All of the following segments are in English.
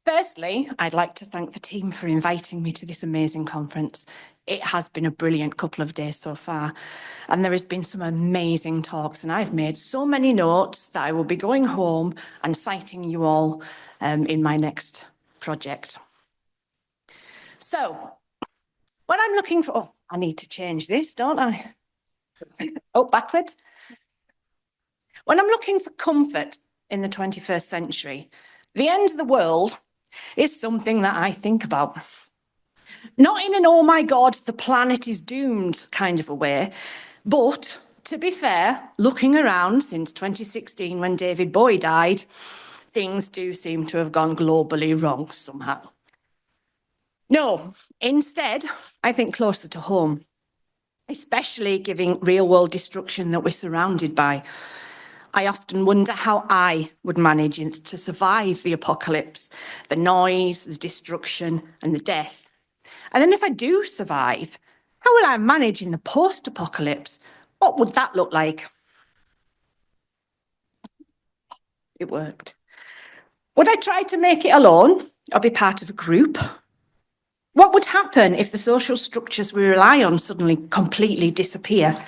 Firstly, I'd like to thank the team for inviting me to this amazing conference. It has been a brilliant couple of days so far, and there has been some amazing talks, and I've made so many notes that I will be going home and citing you all in my next project. So, what I'm looking for, oh, I need to change this, don't I? Oh, backwards. When I'm looking for comfort in the 21st century, the end of the world is something that I think about. Not in an, oh my God, the planet is doomed kind of a way, but to be fair, looking around since 2016 when David Bowie died, things do seem to have gone globally wrong somehow. No, instead, I think closer to home, especially given real world destruction that we're surrounded by. I often wonder how I would manage to survive the apocalypse, the noise, the destruction, and the death. And then if I do survive, how will I manage in the post-apocalypse? What would that look like? It worked. Would I try to make it alone or be part of a group? What would happen if the social structures we rely on suddenly completely disappear?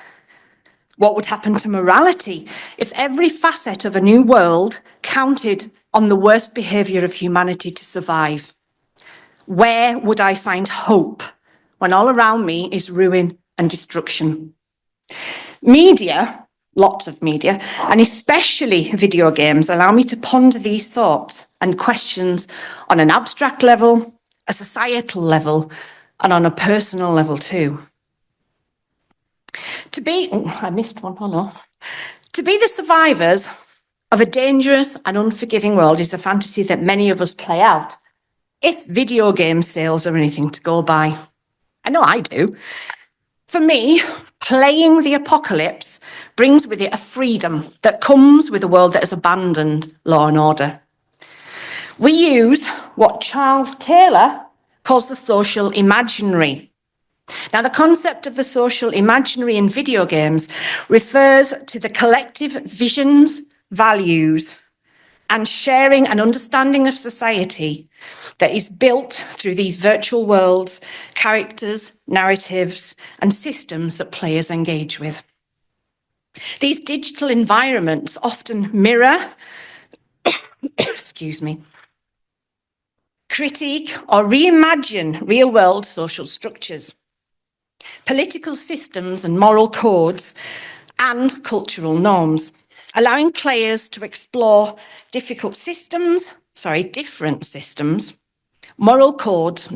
What would happen to morality if every facet of a new world counted on the worst behaviour of humanity to survive? Where would I find hope when all around me is ruin and destruction? Media, lots of media, and especially video games, allow me to ponder these thoughts and questions on an abstract level, a societal level, and on a personal level too. To be the survivors of a dangerous and unforgiving world is a fantasy that many of us play out, if video game sales are anything to go by. I know I do. For me, playing the apocalypse brings with it a freedom that comes with a world that has abandoned law and order. We use what Charles Taylor calls the social imaginary. Now, the concept of the social imaginary in video games refers to the collective visions, values, and sharing and understanding of society that is built through these virtual worlds, characters, narratives, and systems that players engage with. These digital environments often mirror, critique or reimagine real-world social structures, political systems and moral codes, and cultural norms, allowing players to explore different systems, moral codes,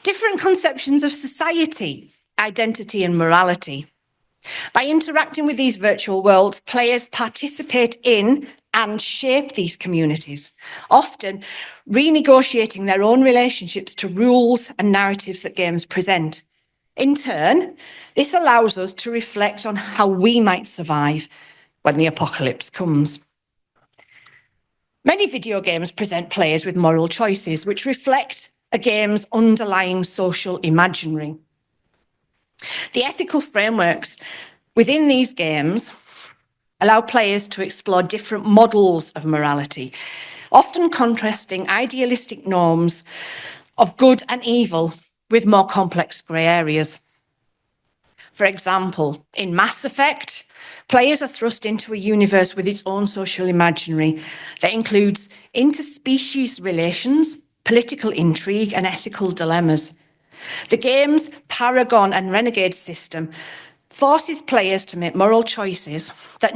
different conceptions of society, identity, and morality. By interacting with these virtual worlds, players participate in and shape these communities, often renegotiating their own relationships to rules and narratives that games present. In turn, this allows us to reflect on how we might survive when the apocalypse comes. Many video games present players with moral choices which reflect a game's underlying social imaginary. The ethical frameworks within these games allow players to explore different models of morality, often contrasting idealistic norms of good and evil with more complex grey areas. For example, in Mass Effect, players are thrust into a universe with its own social imaginary that includes interspecies relations, political intrigue, and ethical dilemmas. The game's Paragon and Renegade system forces players to make moral choices that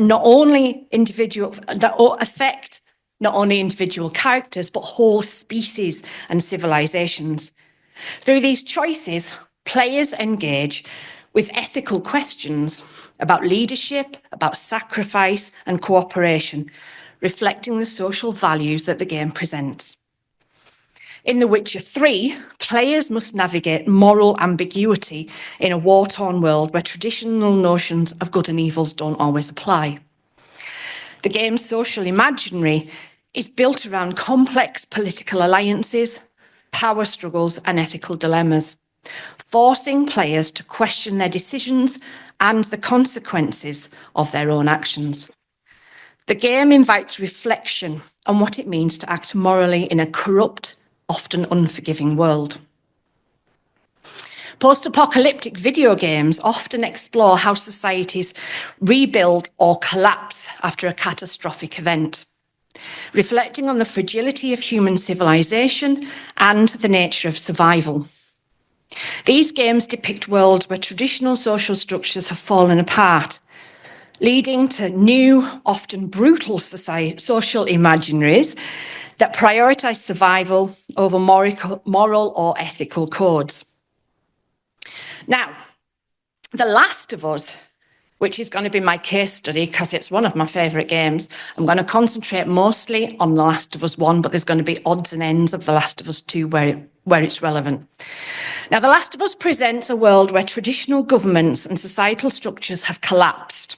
affect not only individual characters, but whole species and civilizations. Through these choices, players engage with ethical questions about leadership, about sacrifice and cooperation, reflecting the social values that the game presents. In The Witcher 3, players must navigate moral ambiguity in a war-torn world where traditional notions of good and evils don't always apply. The game's social imaginary is built around complex political alliances, power struggles, and ethical dilemmas, forcing players to question their decisions and the consequences of their own actions. The game invites reflection and what it means to act morally in a corrupt, often unforgiving world. Post-apocalyptic video games often explore how societies rebuild or collapse after a catastrophic event, reflecting on the fragility of human civilization and the nature of survival. These games depict worlds where traditional social structures have fallen apart, leading to new, often brutal social imaginaries that prioritise survival over moral or ethical codes. Now, The Last of Us, which is going to be my case study because it's one of my favourite games. I'm going to concentrate mostly on The Last of Us 1, but there's going to be odds and ends of The Last of Us 2 where it's relevant. Now, The Last of Us presents a world where traditional governments and societal structures have collapsed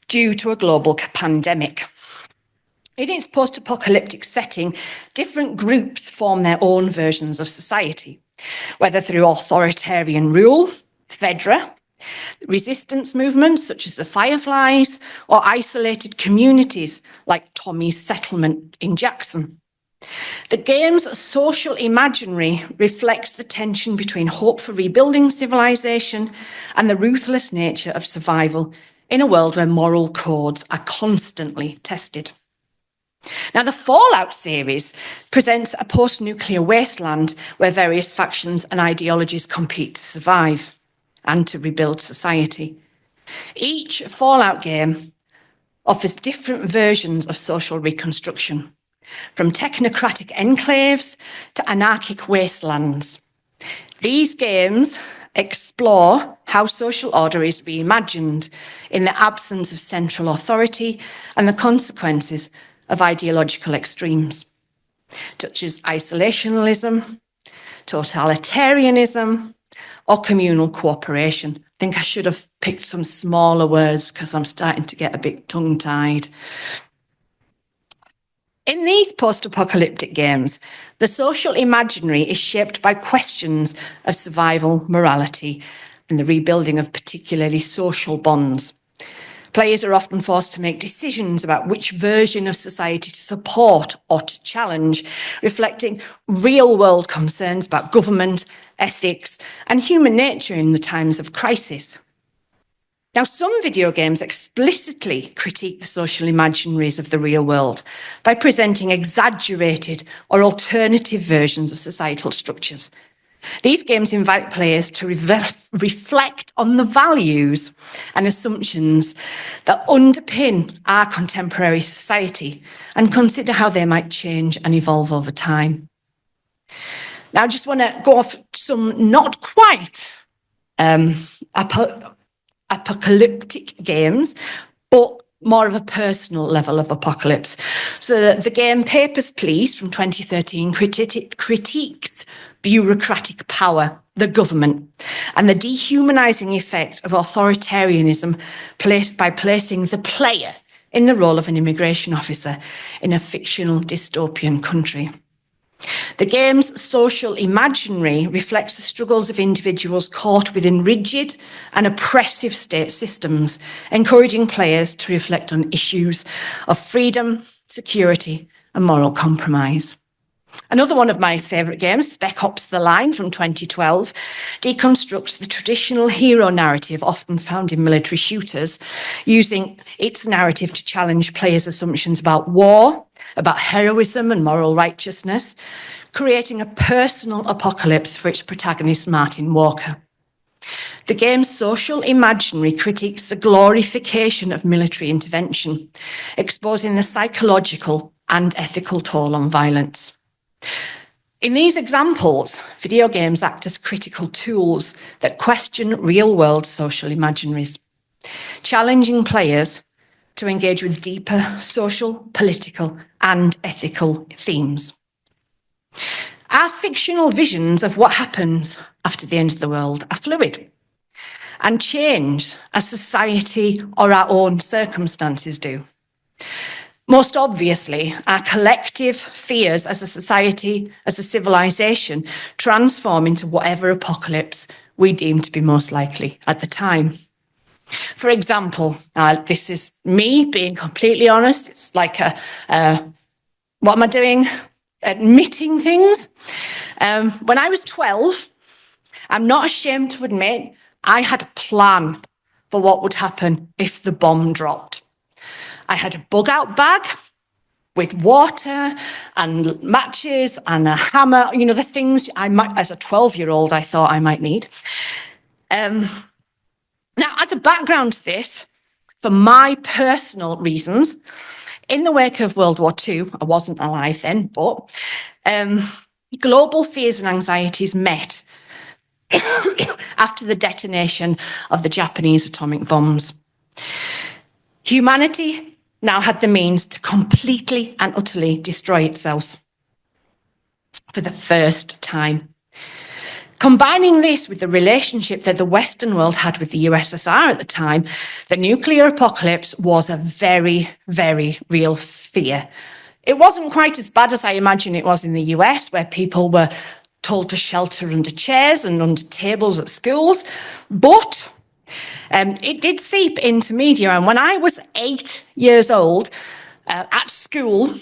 due to a global pandemic. In its post-apocalyptic setting, different groups form their own versions of society, whether through authoritarian rule, Fedra, resistance movements such as the Fireflies, or isolated communities like Tommy's settlement in Jackson. The game's social imaginary reflects the tension between hope for rebuilding civilization and the ruthless nature of survival in a world where moral codes are constantly tested. Now, the Fallout series presents a post-nuclear wasteland where various factions and ideologies compete to survive and to rebuild society. Each Fallout game offers different versions of social reconstruction, from technocratic enclaves to anarchic wastelands. These games explore how social order is reimagined in the absence of central authority and the consequences of ideological extremes, such as isolationism, totalitarianism, or communal cooperation. I think I should have picked some smaller words because I'm starting to get a bit tongue-tied. In these post-apocalyptic games, the social imaginary is shaped by questions of survival, morality, and the rebuilding of particularly social bonds. Players are often forced to make decisions about which version of society to support or to challenge, reflecting real-world concerns about government, ethics, and human nature in the times of crisis. Now, some video games explicitly critique the social imaginaries of the real world by presenting exaggerated or alternative versions of societal structures. These games invite players to reflect on the values and assumptions that underpin our contemporary society and consider how they might change and evolve over time. Now, I just want to go off some not quite apocalyptic games, but more of a personal level of apocalypse. So the game Papers, Please from 2013 critiques bureaucratic power, the government, and the dehumanising effect of authoritarianism by placing the player in the role of an immigration officer in a fictional dystopian country. The game's social imaginary reflects the struggles of individuals caught within rigid and oppressive state systems, encouraging players to reflect on issues of freedom, security, and moral compromise. Another one of my favourite games, Spec Ops: The Line from 2012, deconstructs the traditional hero narrative often found in military shooters, using its narrative to challenge players' assumptions about war, about heroism and moral righteousness, creating a personal apocalypse for its protagonist, Martin Walker. The game's social imaginary critiques the glorification of military intervention, exposing the psychological and ethical toll on violence. In these examples, video games act as critical tools that question real-world social imaginaries, challenging players to engage with deeper social, political, and ethical themes. Our fictional visions of what happens after the end of the world are fluid and change as society or our own circumstances do. Most obviously, our collective fears as a society, as a civilization, transform into whatever apocalypse we deem to be most likely at the time. For example, this is me being completely honest. It's like a What am I doing? Admitting things. When I was 12, I'm not ashamed to admit, I had a plan for what would happen if the bomb dropped. I had a bug-out bag with water and matches and a hammer, you know, the things I might, as a 12-year-old, I thought I might need. Now, as a background to this, for my personal reasons, in the wake of World War II, I wasn't alive then, but global fears and anxieties met after the detonation of the Japanese atomic bombs. Humanity now had the means to completely and utterly destroy itself for the first time. Combining this with the relationship that the Western world had with the USSR at the time, the nuclear apocalypse was a very, very real fear. It wasn't quite as bad as I imagine it was in the US, where people were told to shelter under chairs and under tables at schools, but it did seep into media. And when I was 8 years old, at school,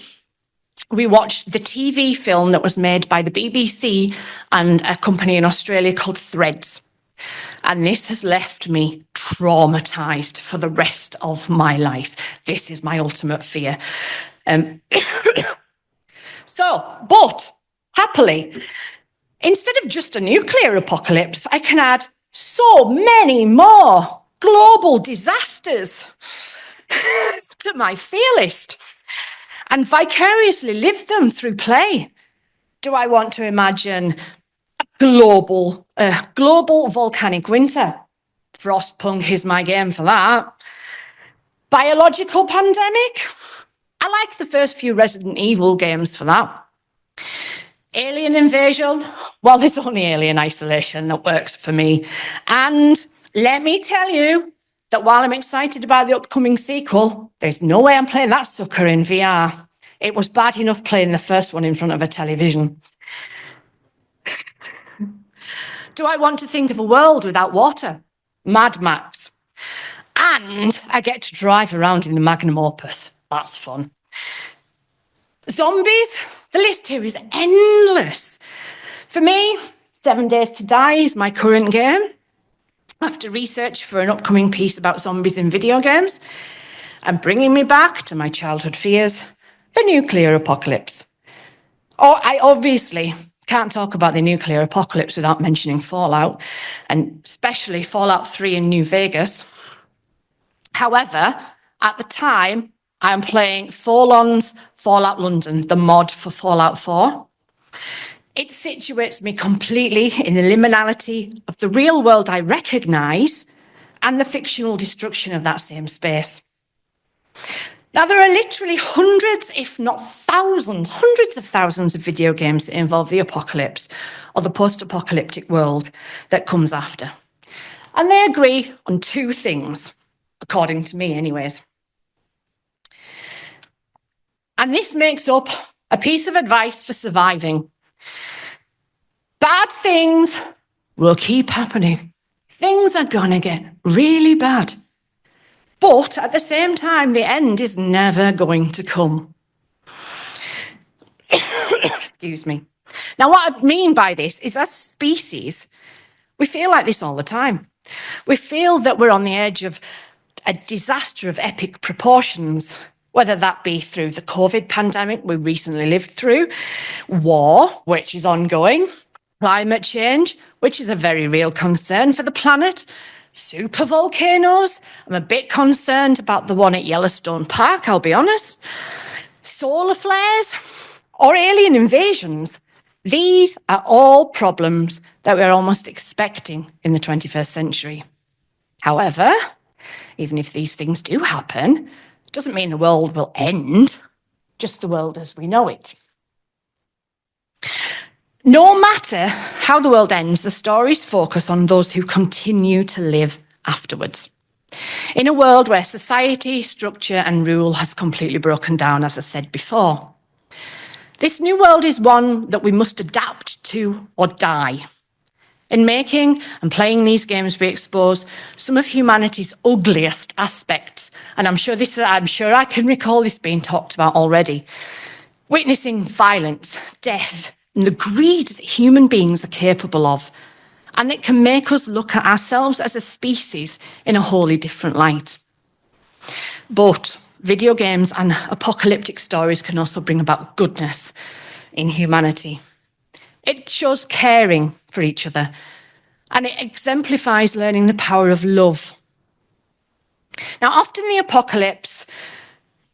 we watched the TV film that was made by the BBC and a company in Australia called Threads. And this has left me traumatized for the rest of my life. This is my ultimate fear. But happily, instead of just a nuclear apocalypse, I can add so many more global disasters to my fear list and vicariously live them through play. Do I want to imagine a global volcanic winter? Frostpunk is my game for that. Biological pandemic? I like the first few Resident Evil games for that. Alien invasion? Well, there's only Alien Isolation that works for me. And let me tell you that while I'm excited about the upcoming sequel, there's no way I'm playing that sucker in VR. It was bad enough playing the first one in front of a television. Do I want to think of a world without water? Mad Max. And I get to drive around in the Magnum Opus. That's fun. Zombies? The list here is endless. For me, 7 Days to Die is my current game. After research for an upcoming piece about zombies in video games, and bringing me back to my childhood fears, the nuclear apocalypse. Oh, I obviously can't talk about the nuclear apocalypse without mentioning Fallout, and especially Fallout 3 in New Vegas. However, at the time, I am playing Forlon's Fallout London, the mod for Fallout 4. It situates me completely in the liminality of the real world I recognise and the fictional destruction of that same space. Now, there are literally hundreds, if not thousands, hundreds of thousands of video games that involve the apocalypse or the post-apocalyptic world that comes after. And they agree on two things, according to me anyways. And this makes up a piece of advice for surviving. Bad things will keep happening. Things are gonna get really bad. But at the same time, the end is never going to come. Excuse me. Now, what I mean by this is, as species, we feel like this all the time. We feel that we're on the edge of a disaster of epic proportions, whether that be through the COVID pandemic we recently lived through, war, which is ongoing, climate change, which is a very real concern for the planet, supervolcanoes. I'm a bit concerned about the one at Yellowstone Park, I'll be honest. Solar flares or alien invasions. These are all problems that we're almost expecting in the 21st century. However, even if these things do happen, it doesn't mean the world will end, just the world as we know it. No matter how the world ends, the stories focus on those who continue to live afterwards. In a world where society, structure, and rule has completely broken down, as I said before. This new world is one that we must adapt to or die. In making and playing these games, we expose some of humanity's ugliest aspects. And I'm sure I can recall this being talked about already. witnessing violence, death, and the greed that human beings are capable of, and it can make us look at ourselves as a species in a wholly different light. But video games and apocalyptic stories can also bring about goodness in humanity. It shows caring for each other, and it exemplifies learning the power of love. Now, often the apocalypse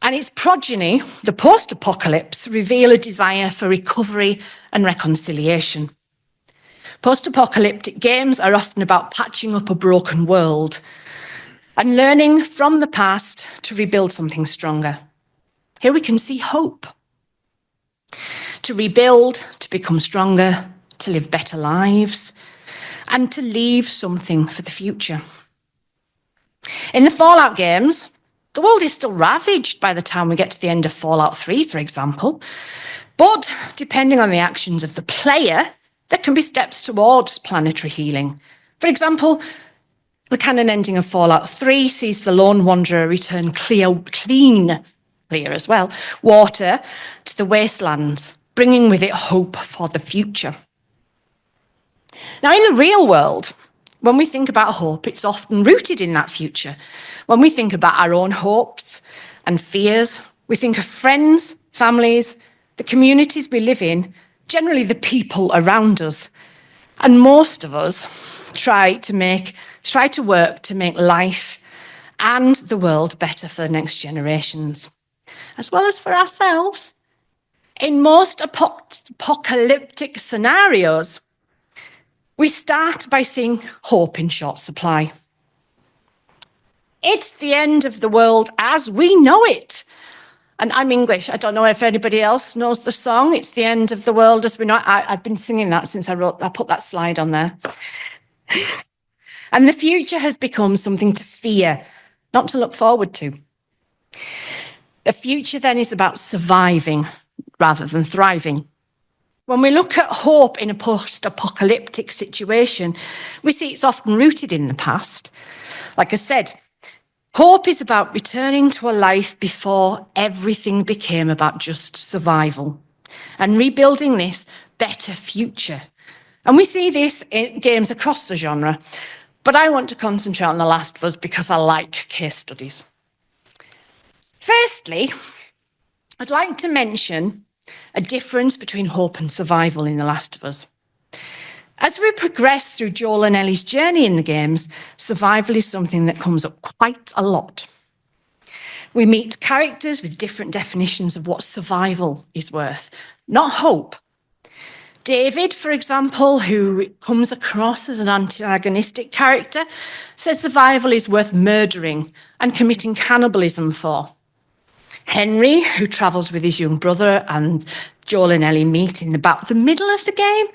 and its progeny, the post-apocalypse, reveal a desire for recovery and reconciliation. Post-apocalyptic games are often about patching up a broken world and learning from the past to rebuild something stronger. Here we can see hope. To rebuild, to become stronger, to live better lives, and to leave something for the future. In the Fallout games, the world is still ravaged by the time we get to the end of Fallout 3, for example. But depending on the actions of the player, there can be steps towards planetary healing. For example, the canon ending of Fallout 3 sees the lone wanderer return clean as well, water to the wastelands, bringing with it hope for the future. Now, in the real world, when we think about hope, it's often rooted in that future. When we think about our own hopes and fears, we think of friends, families, the communities we live in, generally the people around us. And most of us try to work to make life and the world better for the next generations, as well as for ourselves. In most apocalyptic scenarios, we start by seeing hope in short supply. It's the end of the world as we know it. And I'm English. I don't know if anybody else knows the song. It's the end of the world as we know it. I've been singing that since I put that slide on there. And the future has become something to fear, not to look forward to. The future then is about surviving rather than thriving. When we look at hope in a post-apocalyptic situation, we see it's often rooted in the past. Like I said, hope is about returning to a life before everything became about just survival and rebuilding this better future. And we see this in games across the genre, but I want to concentrate on The Last of Us because I like case studies. Firstly, I'd like to mention a difference between hope and survival in The Last of Us. As we progress through Joel and Ellie's journey in the games, survival is something that comes up quite a lot. We meet characters with different definitions of what survival is worth, not hope. David, for example, who comes across as an antagonistic character, says survival is worth murdering and committing cannibalism for. Henry, who travels with his young brother and Joel and Ellie meet in about the middle of the game,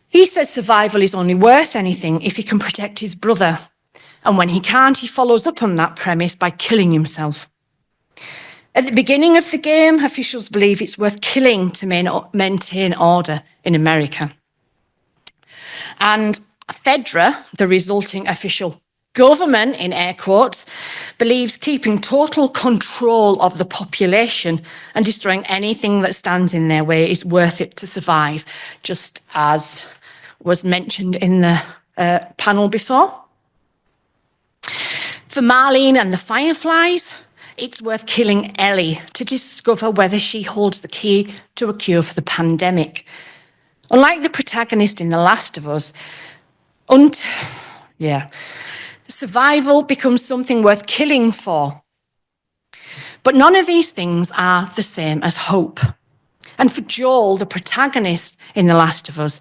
he says survival is only worth anything if he can protect his brother. And when he can't, he follows up on that premise by killing himself. At the beginning of the game, officials believe it's worth killing to maintain order in America. And Fedra, the resulting official government, in air quotes, believes keeping total control of the population and destroying anything that stands in their way is worth it to survive, just as was mentioned in the panel before. For Marlene and the Fireflies, it's worth killing Ellie to discover whether she holds the key to a cure for the pandemic. Unlike the protagonist in The Last of Us, survival becomes something worth killing for. But none of these things are the same as hope. And for Joel, the protagonist in The Last of Us,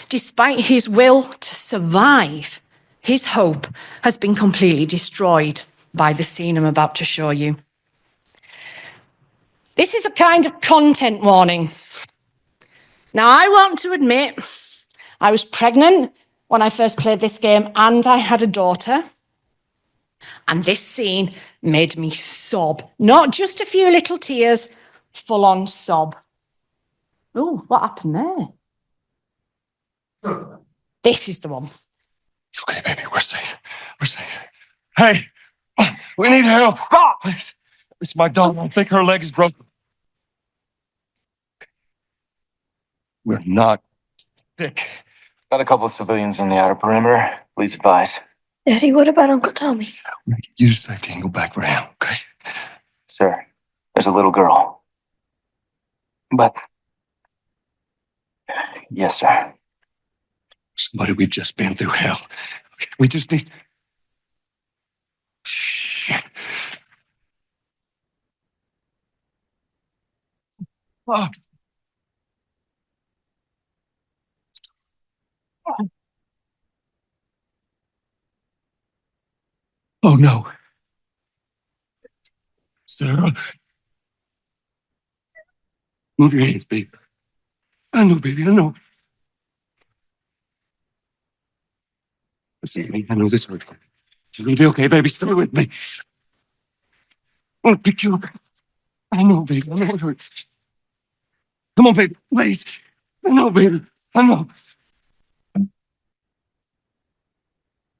despite his will to survive, his hope has been completely destroyed by the scene I'm about to show you. This is a kind of content warning. Now, I want to admit I was pregnant when I first played this game and I had a daughter. And this scene made me sob. Not just a few little tears, full-on sob. Oh, what happened there? This is the one. It's okay, baby. We're safe. We're safe. Hey, we need help. Stop, please. It's my dog. I think her leg is broken. We're not sick. Got a couple of civilians in the outer perimeter. Please advise. Daddy, what about Uncle Tommy? We're gonna get you to safety and go back around, okay? Sir, there's a little girl. But... Yes, sir. Somebody, we've just been through hell. We just need... Shit. Oh. Oh, no. Sarah. Move your hands, baby. I know, baby, I know. Listen to me, I know this hurts. You're gonna be okay, baby. Stay with me. I'm gonna pick you up. I know, baby. I know it hurts. Come on, baby, please. I know, baby. I know.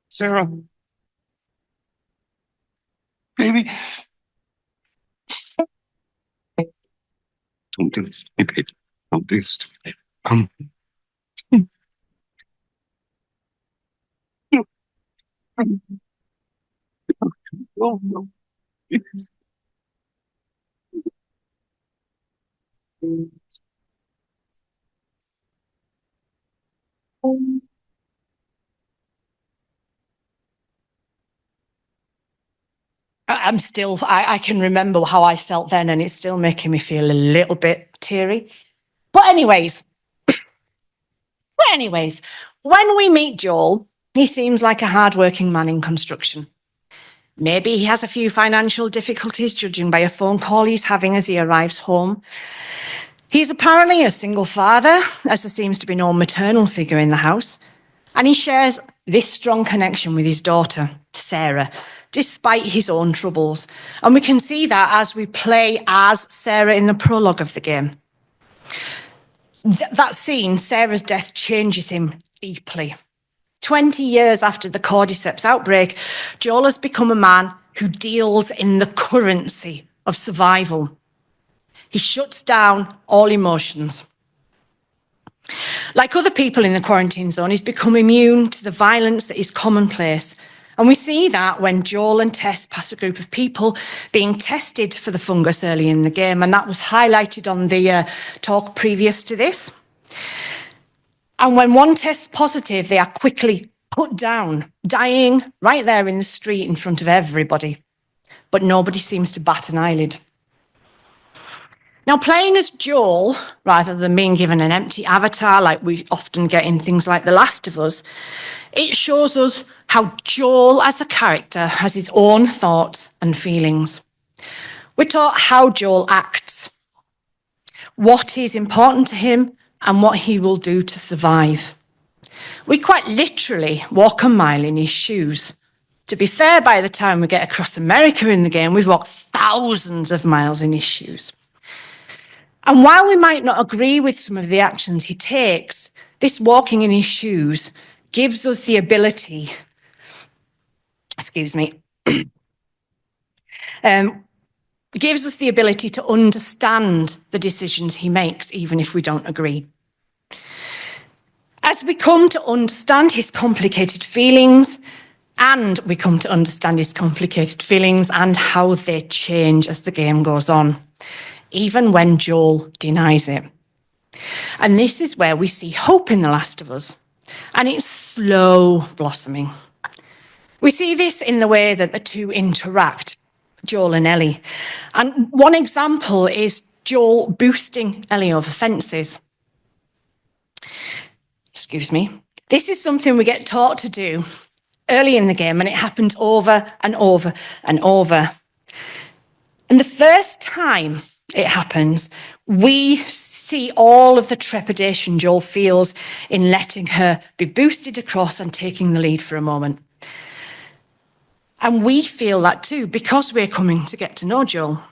Sarah. Baby. Don't do this to me, baby. Don't do this to me, baby. Come. Oh, no. I can remember how I felt then, and it's still making me feel a little bit teary. But anyways, when we meet Joel, he seems like a hardworking man in construction. Maybe he has a few financial difficulties, judging by a phone call he's having as he arrives home. He's apparently a single father, as there seems to be no maternal figure in the house, and he shares this strong connection with his daughter, Sarah, despite his own troubles. And we can see that as we play as Sarah in the prologue of the game. That scene, Sarah's death, changes him deeply. 20 years after the cordyceps outbreak, Joel has become a man who deals in the currency of survival. He shuts down all emotions. Like other people in the quarantine zone, he's become immune to the violence that is commonplace. And we see that when Joel and Tess pass a group of people being tested for the fungus early in the game, and that was highlighted on the talk previous to this. And when one tests positive, they are quickly put down, dying right there in the street in front of everybody. But nobody seems to bat an eyelid. Now, playing as Joel, rather than being given an empty avatar like we often get in things like The Last of Us, it shows us how Joel as a character has his own thoughts and feelings. We're taught how Joel acts, what is important to him, and what he will do to survive. We quite literally walk a mile in his shoes. To be fair, by the time we get across America in the game, we've walked thousands of miles in his shoes. And while we might not agree with some of the actions he takes, this walking in his shoes gives us the ability, gives us the ability to understand the decisions he makes, even if we don't agree. As we come to understand his complicated feelings, and how they change as the game goes on, even when Joel denies it. And this is where we see hope in The Last of Us, and it's slow blossoming. We see this in the way that the two interact, Joel and Ellie. And one example is Joel boosting Ellie over fences. This is something we get taught to do early in the game, and it happens over and over and over. And the first time it happens, we see all of the trepidation Joel feels in letting her be boosted across and taking the lead for a moment. And we feel that too, because we're coming to get to know Joel.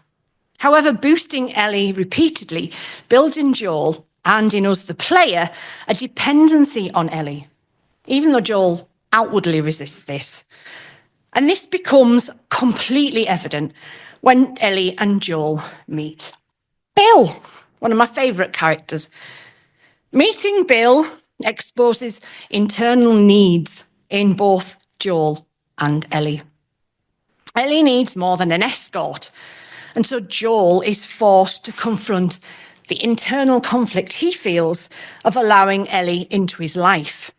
However, boosting Ellie repeatedly builds in Joel and in us, the player, a dependency on Ellie, even though Joel outwardly resists this. And this becomes completely evident when Ellie and Joel meet. Bill, one of my favourite characters. Meeting Bill exposes internal needs in both Joel and Ellie. Ellie needs more than an escort, and so Joel is forced to confront the internal conflict he feels of allowing Ellie into his life,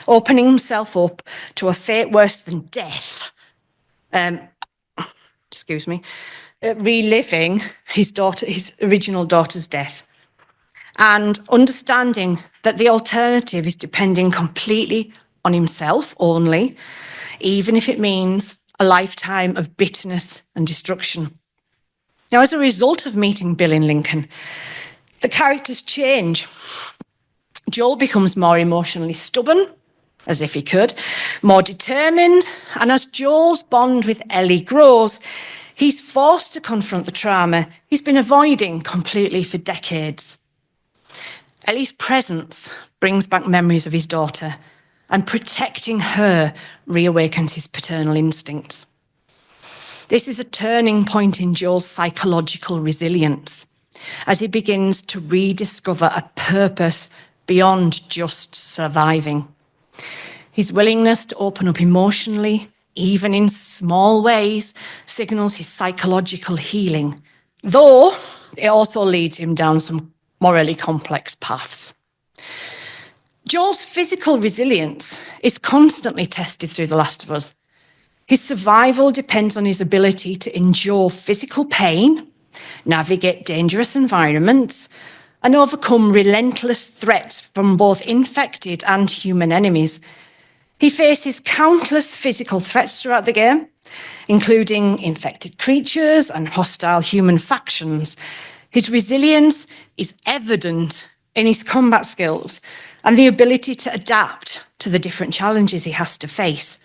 opening himself up to a fate worse than death. Reliving his original daughter's death, and understanding that the alternative is depending completely on himself only, even if it means a lifetime of bitterness and destruction. Now, as a result of meeting Bill in Lincoln, the characters change. Joel becomes more emotionally stubborn, as if he could, more determined, and as Joel's bond with Ellie grows, he's forced to confront the trauma he's been avoiding completely for decades. Ellie's presence brings back memories of his daughter, and protecting her reawakens his paternal instincts. This is a turning point in Joel's psychological resilience, as he begins to rediscover a purpose beyond just surviving. His willingness to open up emotionally, even in small ways, signals his psychological healing, though it also leads him down some morally complex paths. Joel's physical resilience is constantly tested through The Last of Us. His survival depends on his ability to endure physical pain, navigate dangerous environments, and overcome relentless threats from both infected and human enemies. He faces countless physical threats throughout the game, including infected creatures and hostile human factions. His resilience is evident in his combat skills and the ability to adapt to the different challenges he has to face,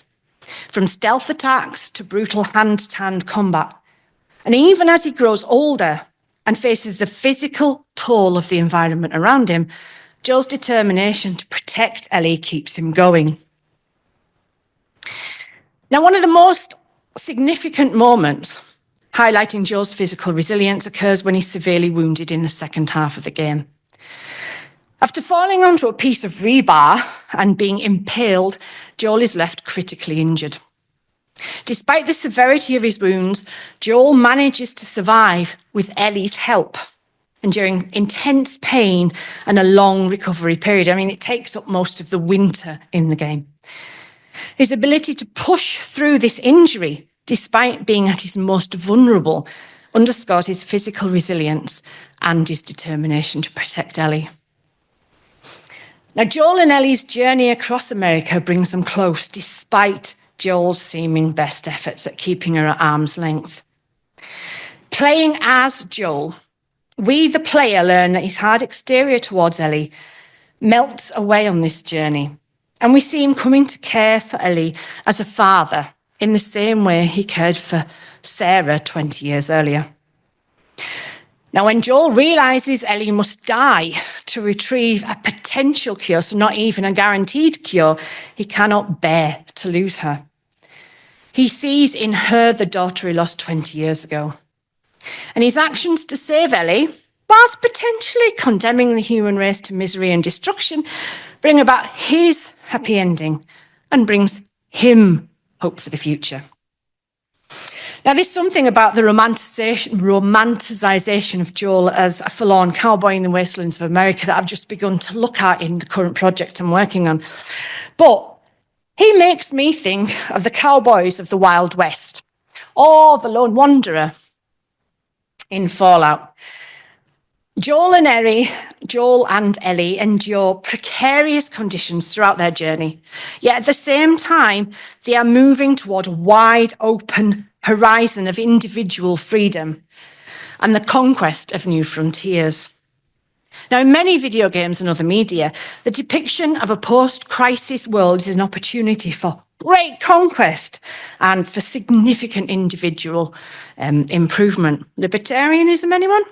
from stealth attacks to brutal hand-to-hand combat. And even as he grows older and faces the physical toll of the environment around him, Joel's determination to protect Ellie keeps him going. Now, one of the most significant moments highlighting Joel's physical resilience occurs when he's severely wounded in the second half of the game. After falling onto a piece of rebar and being impaled, Joel is left critically injured. Despite the severity of his wounds, Joel manages to survive with Ellie's help, enduring intense pain and a long recovery period. I mean, it takes up most of the winter in the game. His ability to push through this injury, despite being at his most vulnerable, underscores his physical resilience and his determination to protect Ellie. Now, Joel and Ellie's journey across America brings them close, despite Joel's seeming best efforts at keeping her at arm's length. Playing as Joel, we, the player, learn that his hard exterior towards Ellie melts away on this journey. And we see him coming to care for Ellie as a father in the same way he cared for Sarah 20 years earlier. Now, when Joel realizes Ellie must die to retrieve a potential cure, so not even a guaranteed cure, he cannot bear to lose her. He sees in her the daughter he lost 20 years ago. And his actions to save Ellie, whilst potentially condemning the human race to misery and destruction, bring about his happy ending and brings him hope for the future. Now, there's something about the romanticization of Joel as a forlorn cowboy in the wastelands of America that I've just begun to look at in the current project I'm working on. But he makes me think of the cowboys of the Wild West, or the lone wanderer in Fallout. Joel and Ellie endure precarious conditions throughout their journey. Yet at the same time, they are moving toward a wide open horizon of individual freedom and the conquest of new frontiers. Now, in many video games and other media, the depiction of a post-crisis world is an opportunity for great conquest and for significant individual improvement. Libertarianism, anyone?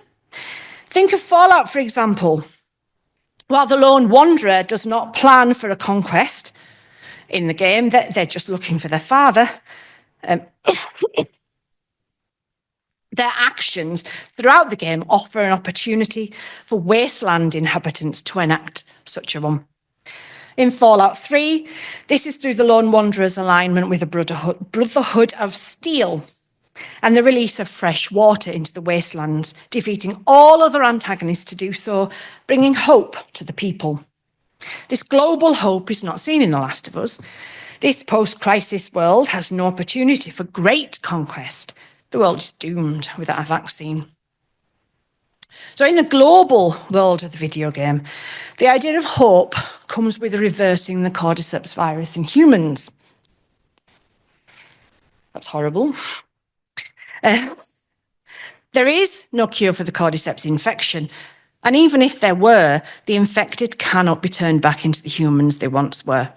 Think of Fallout, for example. While the lone wanderer does not plan for a conquest in the game, they're just looking for their father. The Their actions throughout the game offer an opportunity for wasteland inhabitants to enact such a one. In Fallout 3, this is through the Lone Wanderer's alignment with a Brotherhood of Steel and the release of fresh water into the wastelands, defeating all other antagonists to do so, bringing hope to the people. This global hope is not seen in The Last of Us. This post-crisis world has no opportunity for great conquest. The world is doomed without a vaccine. So in the global world of the video game, the idea of hope comes with reversing the cordyceps virus in humans. That's horrible. There is no cure for the cordyceps infection. And even if there were, the infected cannot be turned back into the humans they once were.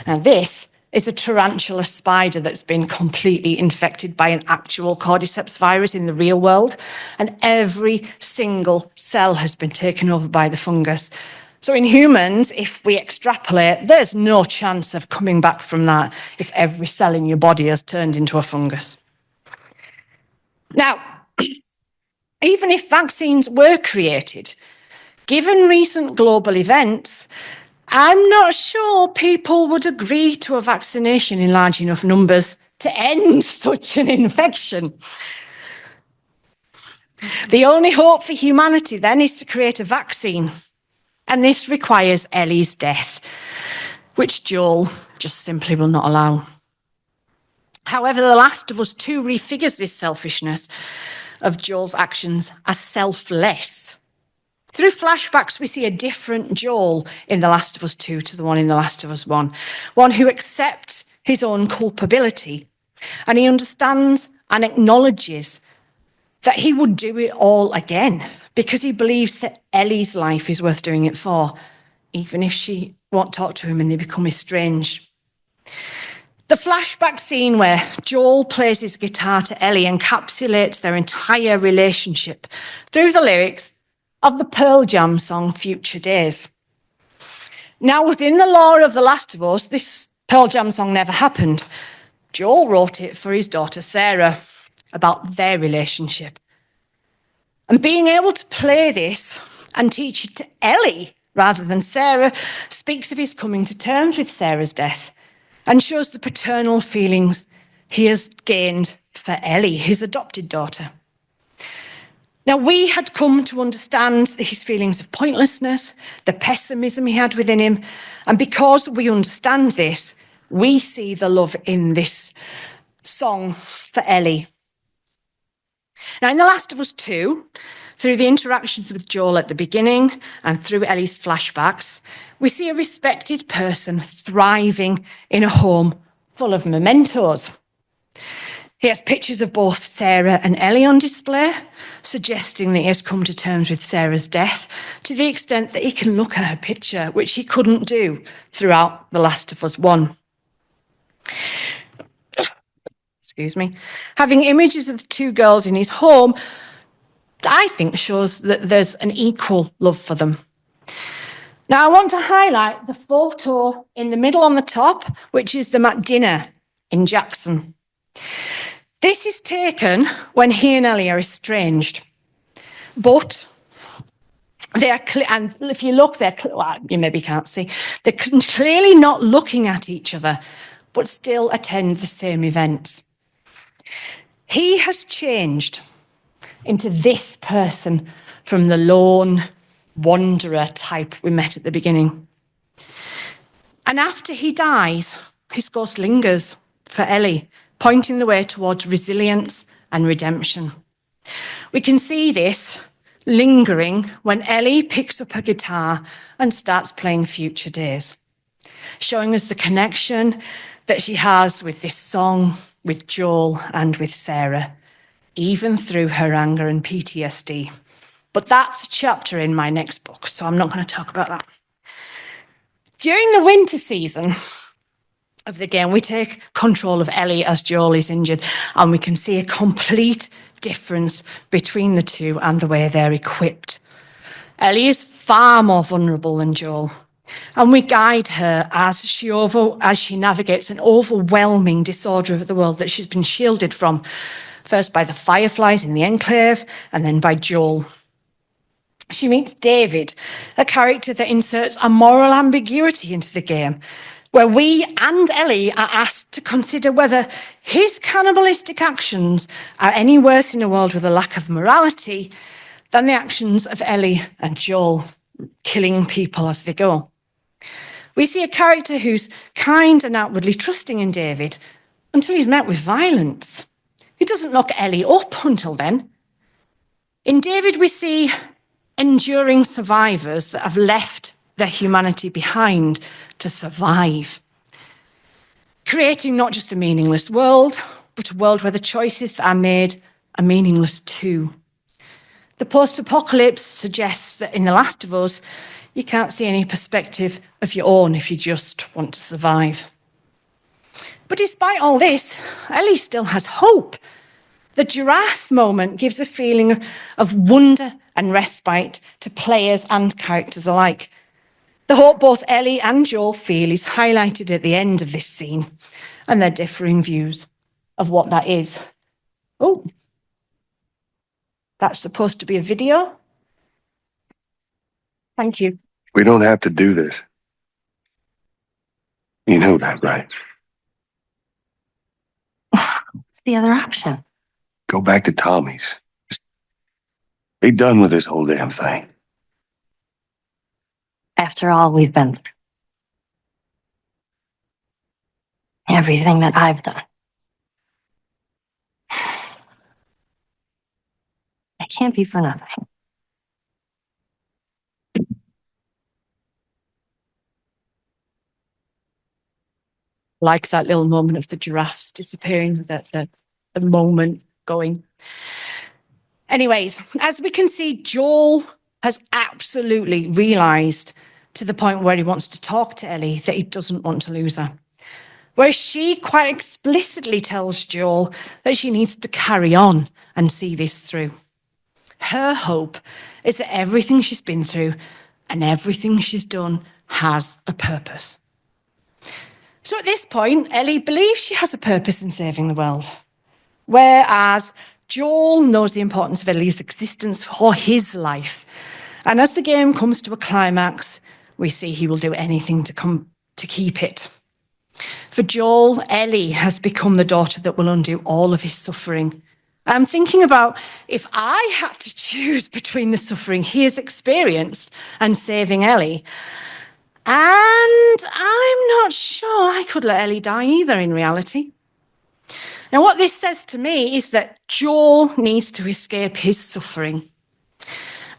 Now, this is a tarantula spider that's been completely infected by an actual cordyceps virus in the real world, and every single cell has been taken over by the fungus. So in humans, if we extrapolate, there's no chance of coming back from that if every cell in your body has turned into a fungus. Now, even if vaccines were created, given recent global events, I'm not sure people would agree to a vaccination in large enough numbers to end such an infection. The only hope for humanity then is to create a vaccine. And this requires Ellie's death, which Joel just simply will not allow. However, The Last of Us 2 refigures this selfishness of Joel's actions as selfless. Through flashbacks, we see a different Joel in The Last of Us 2 to the one in The Last of Us 1, one who accepts his own culpability, and he understands and acknowledges that he would do it all again because he believes that Ellie's life is worth doing it for, even if she won't talk to him and they become estranged. The flashback scene where Joel plays his guitar to Ellie encapsulates their entire relationship through the lyrics of the Pearl Jam song Future Days. Now, within the lore of The Last of Us, this Pearl Jam song never happened. Joel wrote it for his daughter Sarah about their relationship. And being able to play this and teach it to Ellie rather than Sarah speaks of his coming to terms with Sarah's death and shows the paternal feelings he has gained for Ellie, his adopted daughter. Now, we had come to understand his feelings of pointlessness, the pessimism he had within him, and because we understand this, we see the love in this song for Ellie. Now, in The Last of Us 2, through the interactions with Joel at the beginning and through Ellie's flashbacks, we see a respected person thriving in a home full of mementos. He has pictures of both Sarah and Ellie on display, suggesting that he has come to terms with Sarah's death to the extent that he can look at her picture, which he couldn't do throughout The Last of Us 1. Excuse me. Having images of the two girls in his home, I think shows that there's an equal love for them. Now, I want to highlight the photo in the middle on the top, which is them at dinner in Jackson. This is taken when he and Ellie are estranged, but they are, and if you look there, well, you maybe can't see, they're clearly not looking at each other, but still attend the same events. He has changed into this person from the lone wanderer type we met at the beginning. And after he dies, his ghost lingers for Ellie, pointing the way towards resilience and redemption. We can see this lingering when Ellie picks up her guitar and starts playing Future Days, showing us the connection that she has with this song, with Joel and with Sarah, even through her anger and PTSD. But that's a chapter in my next book, so I'm not going to talk about that. During the winter season of the game, we take control of Ellie as Joel is injured, and we can see a complete difference between the two and the way they're equipped. Ellie is far more vulnerable than Joel, and we guide her as she navigates an overwhelming disorder of the world that she's been shielded from. first by the Fireflies in the Enclave, and then by Joel. She meets David, a character that inserts a moral ambiguity into the game, where we and Ellie are asked to consider whether his cannibalistic actions are any worse in a world with a lack of morality than the actions of Ellie and Joel, killing people as they go. We see a character who's kind and outwardly trusting in David until he's met with violence. He doesn't lock Ellie up until then. In David, we see enduring survivors that have left their humanity behind to survive, creating not just a meaningless world, but a world where the choices that are made are meaningless too. The post-apocalypse suggests that in The Last of Us, you can't see any perspective of your own if you just want to survive. But despite all this, Ellie still has hope. The giraffe moment gives a feeling of wonder and respite to players and characters alike. The hope both Ellie and Joel feel is highlighted at the end of this scene, and their differing views of what that is. Oh, that's supposed to be a video. Thank you. We don't have to do this. You know that, right? What's the other option? Go back to Tommy's. Just be done with this whole damn thing. After all we've been through. Everything that I've done. I can't be for nothing. Like that little moment of the giraffes disappearing, the moment going. Anyways, as we can see, Joel has absolutely realised to the point where he wants to talk to Ellie that he doesn't want to lose her. Whereas she quite explicitly tells Joel that she needs to carry on and see this through. Her hope is that everything she's been through and everything she's done has a purpose. So at this point, Ellie believes she has a purpose in saving the world, whereas Joel knows the importance of Ellie's existence for his life. And as the game comes to a climax, we see he will do anything to keep it. For Joel, Ellie has become the daughter that will undo all of his suffering. I'm thinking about if I had to choose between the suffering he has experienced and saving Ellie. And I'm not sure I could let Ellie die either in reality. Now, what this says to me is that Joel needs to escape his suffering.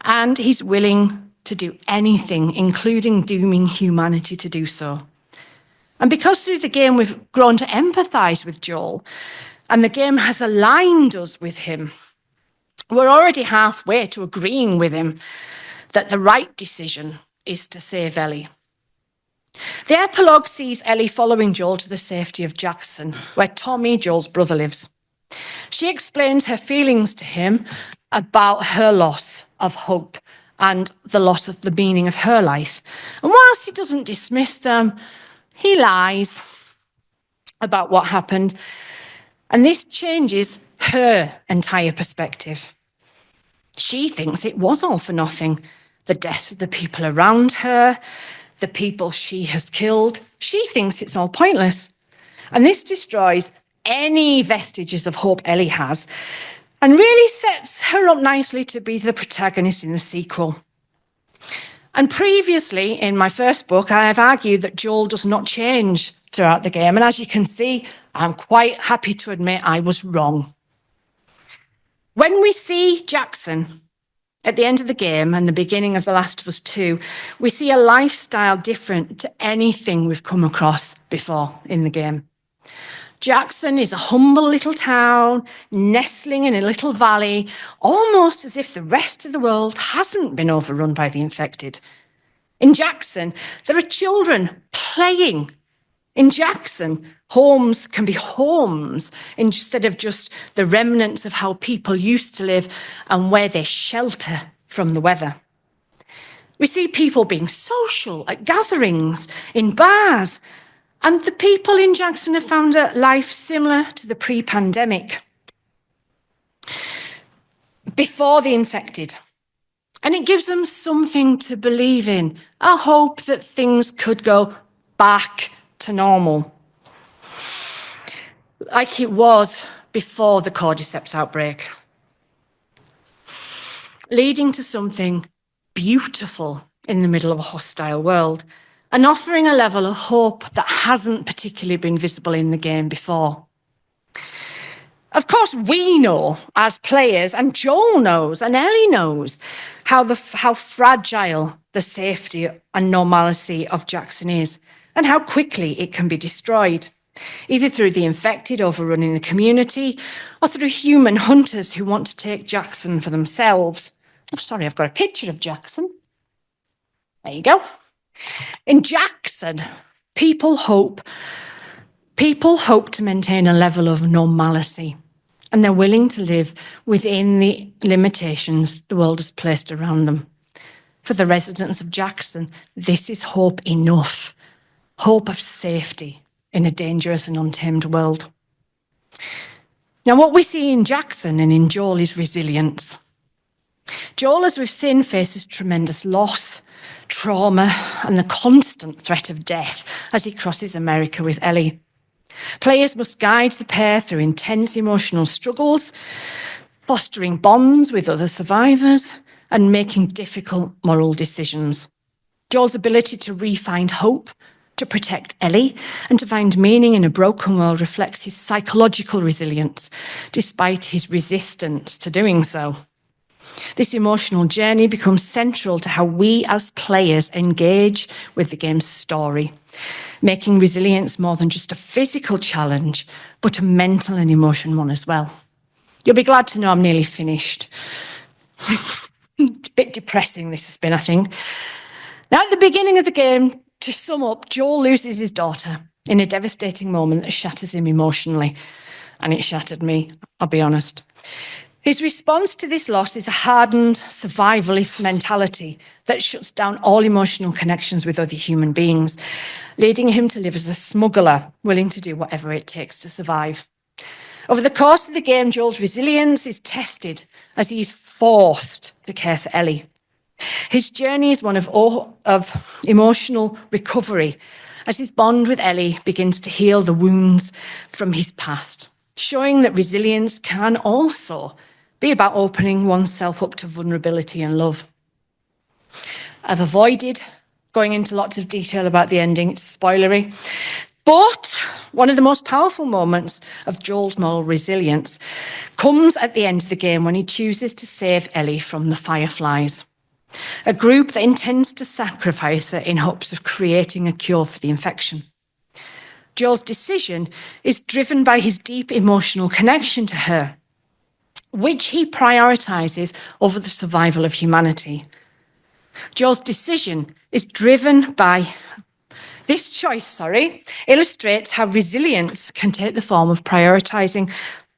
And he's willing to do anything, including dooming humanity to do so. And because through the game we've grown to empathise with Joel, and the game has aligned us with him, we're already halfway to agreeing with him that the right decision is to save Ellie. The epilogue sees Ellie following Joel to the safety of Jackson, where Tommy, Joel's brother, lives. She explains her feelings to him about her loss of hope and the loss of the meaning of her life. And whilst he doesn't dismiss them, he lies about what happened. And this changes her entire perspective. She thinks it was all for nothing. The deaths of the people around her, the people she has killed, she thinks it's all pointless. And this destroys any vestiges of hope Ellie has and really sets her up nicely to be the protagonist in the sequel. And previously, in my first book, I have argued that Joel does not change throughout the game. And as you can see, I'm quite happy to admit I was wrong. When we see Jackson at the end of the game and the beginning of The Last of Us 2, we see a lifestyle different to anything we've come across before in the game. Jackson is a humble little town, nestling in a little valley, almost as if the rest of the world hasn't been overrun by the infected. In Jackson, there are children playing. In Jackson, homes can be homes instead of just the remnants of how people used to live and where they shelter from the weather. We see people being social at gatherings, in bars, and the people in Jackson have found a life similar to the pre-pandemic. before the infected. And it gives them something to believe in, a hope that things could go back to normal, like it was before the cordyceps outbreak, leading to something beautiful in the middle of a hostile world and offering a level of hope that hasn't particularly been visible in the game before. Of course, we know as players, and Joel knows, and Ellie knows, how fragile the safety and normalcy of Jackson is, and how quickly it can be destroyed, either through the infected overrunning the community, or through human hunters who want to take Jackson for themselves. Oh, sorry, I've got a picture of Jackson. There you go. In Jackson, people hope to maintain a level of normalcy, and they're willing to live within the limitations the world has placed around them. For the residents of Jackson, this is hope enough, hope of safety in a dangerous and untamed world. Now, what we see in Jackson and in Joel is resilience. Joel, as we've seen, faces tremendous loss, trauma, and the constant threat of death as he crosses America with Ellie. Players must guide the pair through intense emotional struggles, fostering bonds with other survivors, and making difficult moral decisions. Joel's ability to re-find hope, to protect Ellie, and to find meaning in a broken world reflects his psychological resilience, despite his resistance to doing so. This emotional journey becomes central to how we as players engage with the game's story, making resilience more than just a physical challenge, but a mental and emotional one as well. You'll be glad to know I'm nearly finished. It's a bit depressing, this has been, I think. Now, at the beginning of the game, to sum up, Joel loses his daughter in a devastating moment that shatters him emotionally. And it shattered me, I'll be honest. His response to this loss is a hardened survivalist mentality that shuts down all emotional connections with other human beings, leading him to live as a smuggler, willing to do whatever it takes to survive. Over the course of the game, Joel's resilience is tested as he is forced to care for Ellie. His journey is one of emotional recovery as his bond with Ellie begins to heal the wounds from his past, showing that resilience can also be about opening oneself up to vulnerability and love. I've avoided going into lots of detail about the ending, it's spoilery, but one of the most powerful moments of Joel's moral resilience comes at the end of the game when he chooses to save Ellie from the Fireflies, a group that intends to sacrifice her in hopes of creating a cure for the infection. Joel's decision is driven by his deep emotional connection to her, which he prioritizes over the survival of humanity. Joel's decision is driven by this choice, illustrates how resilience can take the form of prioritizing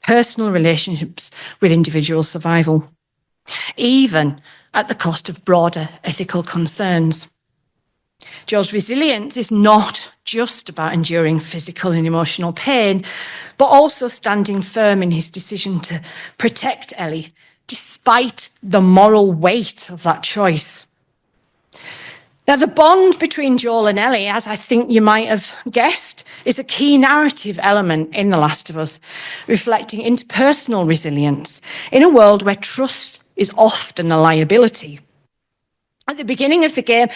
personal relationships with individual survival, even at the cost of broader ethical concerns. Joel's resilience is not just about enduring physical and emotional pain, but also standing firm in his decision to protect Ellie, despite the moral weight of that choice. Now, the bond between Joel and Ellie, as I think you might have guessed, is a key narrative element in The Last of Us, reflecting interpersonal resilience in a world where trust is often a liability. At the beginning of the game,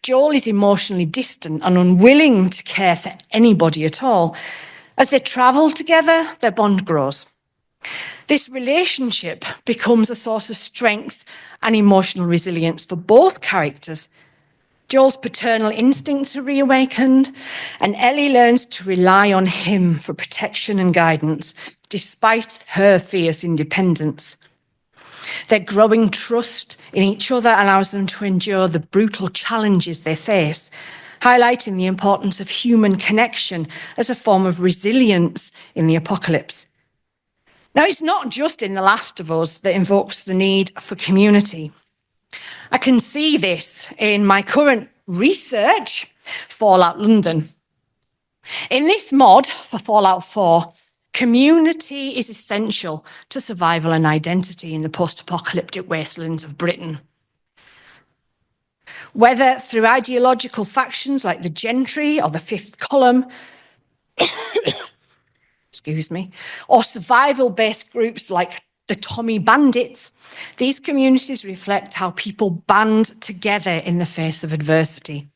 Joel is emotionally distant and unwilling to care for anybody at all. As they travel together, their bond grows. This relationship becomes a source of strength and emotional resilience for both characters. Joel's paternal instincts are reawakened, and Ellie learns to rely on him for protection and guidance, despite her fierce independence. Their growing trust in each other allows them to endure the brutal challenges they face, highlighting the importance of human connection as a form of resilience in the apocalypse. Now, it's not just in The Last of Us that invokes the need for community. I can see this in my current research, Fallout London. In this mod for Fallout 4, Community is essential to survival and identity in the post-apocalyptic wastelands of Britain. Whether through ideological factions like the Gentry or the Fifth Column, excuse me, or survival-based groups like the Tommy Bandits, these communities reflect how people band together in the face of adversity.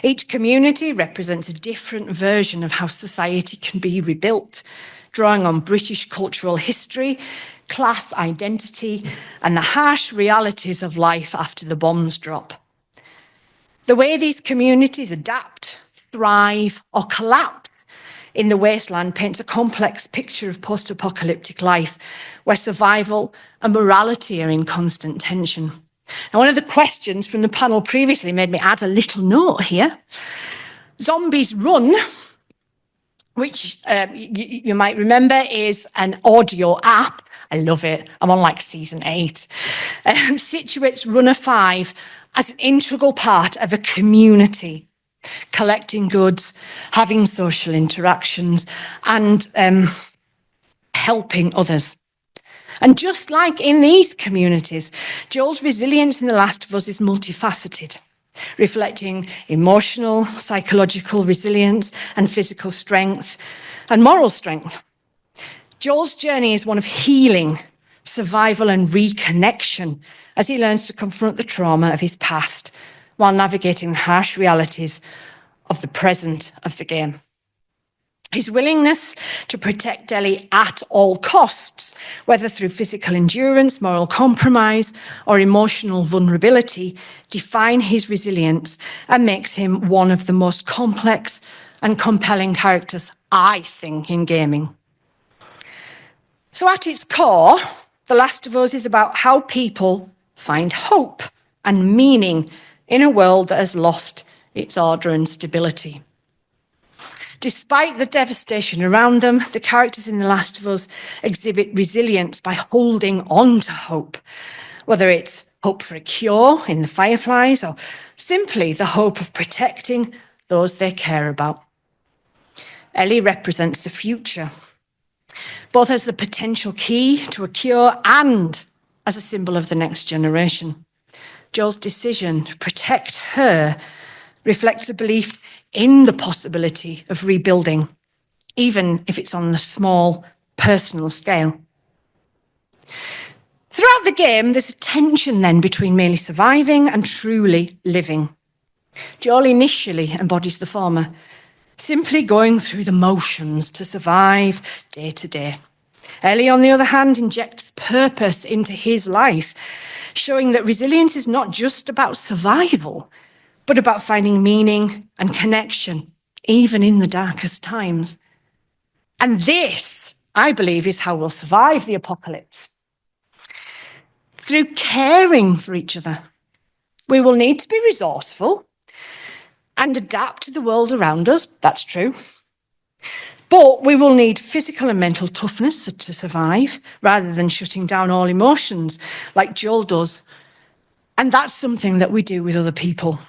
Each community represents a different version of how society can be rebuilt, drawing on British cultural history, class identity, and the harsh realities of life after the bombs drop. The way these communities adapt, thrive, or collapse in the wasteland paints a complex picture of post-apocalyptic life, where survival and morality are in constant tension. Now, one of the questions from the panel previously made me add a little note here. Zombies Run, which you might remember is an audio app. I love it. I'm on like season 8. Situates Runner 5 as an integral part of a community, collecting goods, having social interactions, and helping others. And just like in these communities, Joel's resilience in The Last of Us is multifaceted, reflecting emotional, psychological resilience and physical strength and moral strength. Joel's journey is one of healing, survival and reconnection as he learns to confront the trauma of his past while navigating the harsh realities of the present of the game. His willingness to protect Ellie at all costs, whether through physical endurance, moral compromise, or emotional vulnerability, define his resilience and makes him one of the most complex and compelling characters, I think, in gaming. So at its core, The Last of Us is about how people find hope and meaning in a world that has lost its order and stability. Despite the devastation around them, the characters in The Last of Us exhibit resilience by holding on to hope, whether it's hope for a cure in the Fireflies or simply the hope of protecting those they care about. Ellie represents the future, both as the potential key to a cure and as a symbol of the next generation. Joel's decision to protect her reflects a belief in the possibility of rebuilding, even if it's on a small, personal scale. Throughout the game, there's a tension then between merely surviving and truly living. Joel initially embodies the former, simply going through the motions to survive day to day. Ellie, on the other hand, injects purpose into his life, showing that resilience is not just about survival, but about finding meaning and connection, even in the darkest times. And this, I believe, is how we'll survive the apocalypse. Through caring for each other. We will need to be resourceful and adapt to the world around us, that's true. But we will need physical and mental toughness to survive, rather than shutting down all emotions like Joel does. And that's something that we do with other people.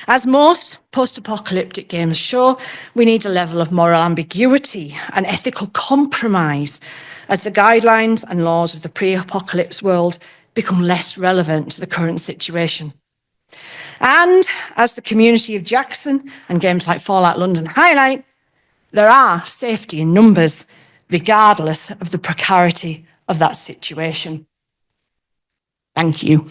As most post-apocalyptic games show, we need a level of moral ambiguity and ethical compromise as the guidelines and laws of the pre-apocalypse world become less relevant to the current situation. And as the community of Jackson and games like Fallout London highlight, there are safety in numbers, regardless of the precarity of that situation. Thank you.